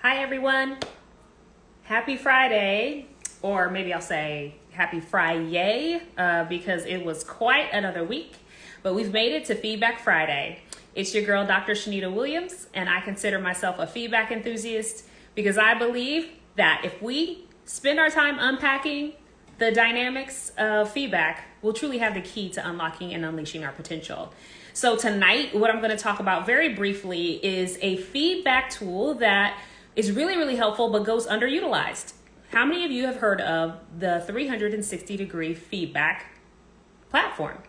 Hi everyone, happy Friday, or maybe I'll say happy Friday because it was quite another week, but we've made it to Feedback Friday. It's your girl, Dr. Shanita Williams, and I consider myself a feedback enthusiast because I believe that if we spend our time unpacking the dynamics of feedback, we'll truly have the key to unlocking and unleashing our potential. So tonight, what I'm going to talk about very briefly is a feedback tool that is really helpful but goes underutilized. How many of you have heard of the 360-degree feedback platform?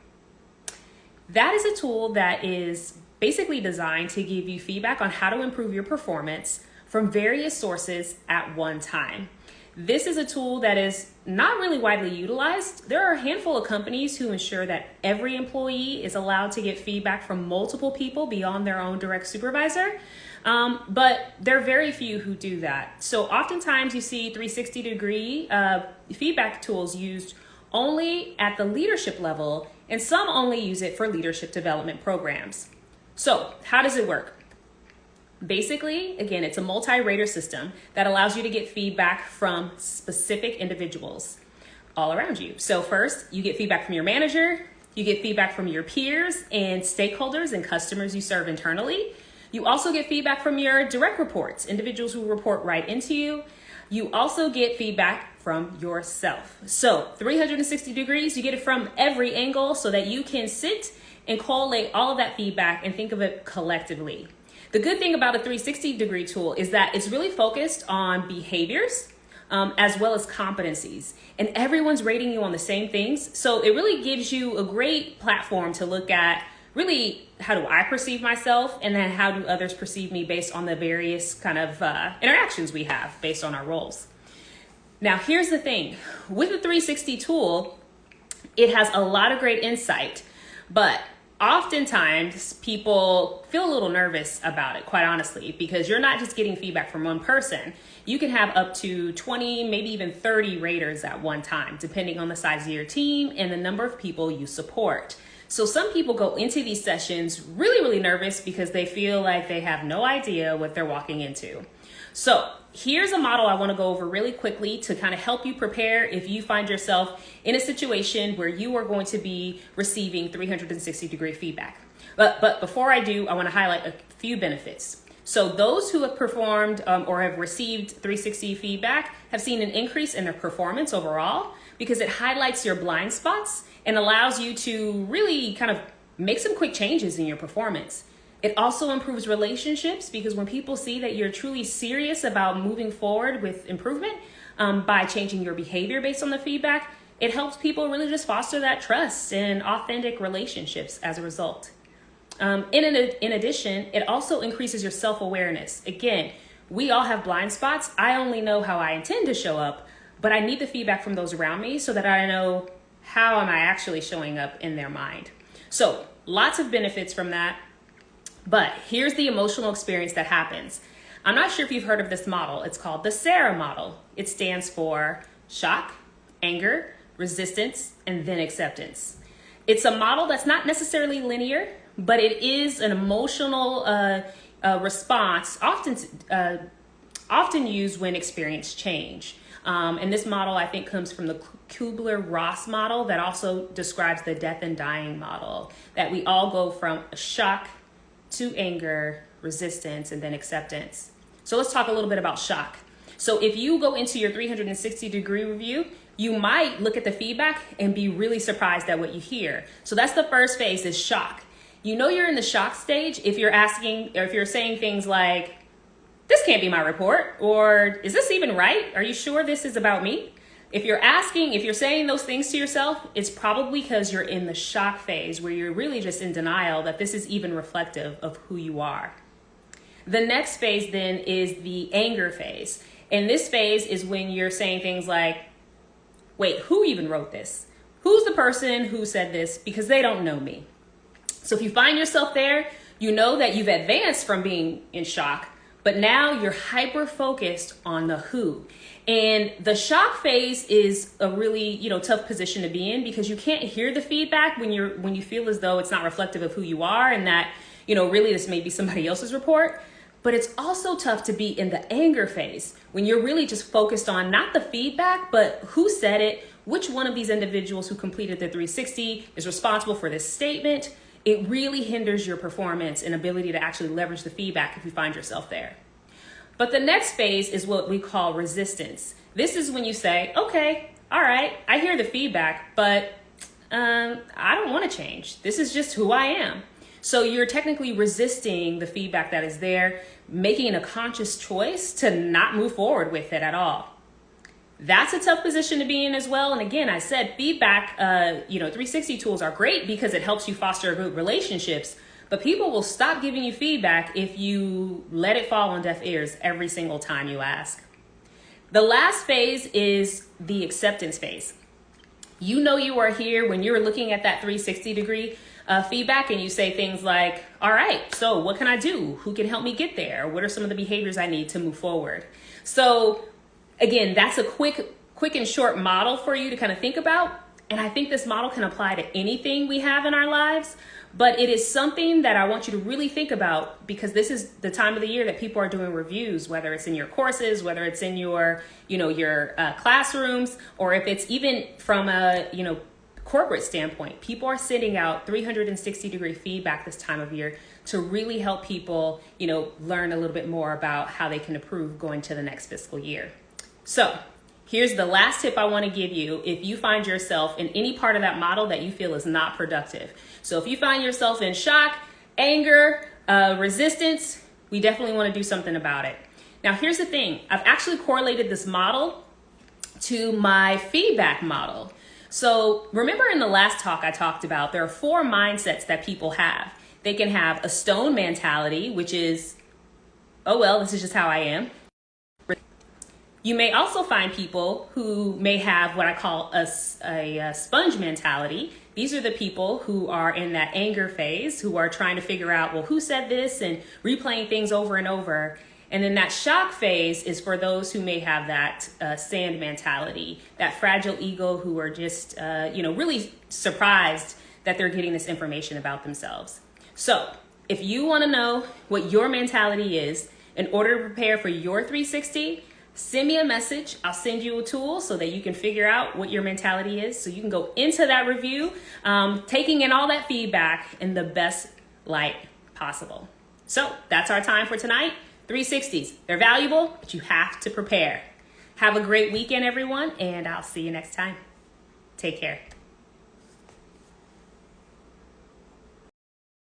That is a tool that is basically designed to give you feedback on how to improve your performance from various sources at one time. This is a tool that is not really widely utilized. There are a handful of companies who ensure that every employee is allowed to get feedback from multiple people beyond their own direct supervisor. But there are very few who do that. So oftentimes you see 360-degree feedback tools used only at the leadership level, and some only use it for leadership development programs. So how does it work? Basically, again, it's a multi-rater system that allows you to get feedback from specific individuals all around you. So first, you get feedback from your manager, you get feedback from your peers and stakeholders and customers you serve internally. You also get feedback from your direct reports, individuals who report right into you. You also get feedback from yourself. So 360 degrees, you get it from every angle so that you can sit and collate all of that feedback and think of it collectively. The good thing about a 360-degree tool is that it's really focused on behaviors as well as competencies, and everyone's rating you on the same things. So it really gives you a great platform to look at really how do I perceive myself, and then how do others perceive me based on the various kind of interactions we have based on our roles. Now, here's the thing. With the 360 tool, it has a lot of great insight, but oftentimes people feel a little nervous about it, quite honestly, because you're not just getting feedback from one person. You can have up to 20, maybe even 30 raters at one time, depending on the size of your team and the number of people you support. So some people go into these sessions really nervous because they feel like they have no idea what they're walking into. So here's a model I want to go over really quickly to kind of help you prepare if you find yourself in a situation where you are going to be receiving 360-degree feedback. But before I do, I want to highlight a few benefits. So those who have performed or have received 360 feedback have seen an increase in their performance overall because it highlights your blind spots and allows you to really kind of make some quick changes in your performance. It also improves relationships because when people see that you're truly serious about moving forward with improvement by changing your behavior based on the feedback, it helps people really just foster that trust and authentic relationships as a result. In addition, it also increases your self-awareness. Again, we all have blind spots. I only know how I intend to show up, but I need the feedback from those around me so that I know how am I actually showing up in their mind. So lots of benefits from that. But here's the emotional experience that happens. I'm not sure if you've heard of this model. It's called the SARA model. It stands for shock, anger, resistance, and then acceptance. It's a model that's not necessarily linear, but it is an emotional response often used when experience change. And this model, I think, comes from the Kubler-Ross model that also describes the death and dying model, that we all go from shock to anger, resistance, and then acceptance. So let's talk a little bit about shock. So if you go into your 360-degree review, you might look at the feedback and be really surprised at what you hear. So that's the first phase, is shock. You know you're in the shock stage if you're asking, or if you're saying things like, this can't be my report, or is this even right? Are you sure this is about me? If you're saying those things to yourself, it's probably because you're in the shock phase where you're really just in denial that this is even reflective of who you are. The next phase then is the anger phase. And this phase is when you're saying things like, wait, who even wrote this? Who's the person who said this? Because they don't know me. So if you find yourself there, you know that you've advanced from being in shock, but now you're hyper-focused on the who. And the shock phase is a really, tough position to be in because you can't hear the feedback when you feel as though it's not reflective of who you are and that, really this may be somebody else's report. But it's also tough to be in the anger phase when you're really just focused on not the feedback, but who said it, which one of these individuals who completed the 360 is responsible for this statement. It really hinders your performance and ability to actually leverage the feedback if you find yourself there. But the next phase is what we call resistance. This is when you say, okay, all right, I hear the feedback, but I don't want to change. This is just who I am. So you're technically resisting the feedback that is there, making a conscious choice to not move forward with it at all. That's a tough position to be in as well. And again, I said feedback, 360 tools are great because it helps you foster good relationships, but people will stop giving you feedback if you let it fall on deaf ears every single time you ask. The last phase is the acceptance phase. You know you are here when you're looking at that 360-degree feedback and you say things like, all right, so what can I do? Who can help me get there? What are some of the behaviors I need to move forward? So again, that's a quick and short model for you to kind of think about. And I think this model can apply to anything we have in our lives, but it is something that I want you to really think about because this is the time of the year that people are doing reviews, whether it's in your courses, whether it's in your classrooms, or if it's even from a, corporate standpoint. People are sending out 360-degree feedback this time of year to really help people, learn a little bit more about how they can improve going to the next fiscal year. So here's the last tip I want to give you if you find yourself in any part of that model that you feel is not productive. So if you find yourself in shock, anger, resistance, we definitely want to do something about it. Now, here's the thing. I've actually correlated this model to my feedback model. So remember in the last talk I talked about, there are 4 mindsets that people have. They can have a stone mentality, which is, oh, well, this is just how I am. You may also find people who may have what I call a sponge mentality. These are the people who are in that anger phase, who are trying to figure out, well, who said this, and replaying things over and over. And then that shock phase is for those who may have that sand mentality, that fragile ego who are just, really surprised that they're getting this information about themselves. So if you want to know what your mentality is in order to prepare for your 360, send me a message. I'll send you a tool so that you can figure out what your mentality is. So you can go into that review, taking in all that feedback in the best light possible. So that's our time for tonight. 360s, they're valuable, but you have to prepare. Have a great weekend, everyone, and I'll see you next time. Take care.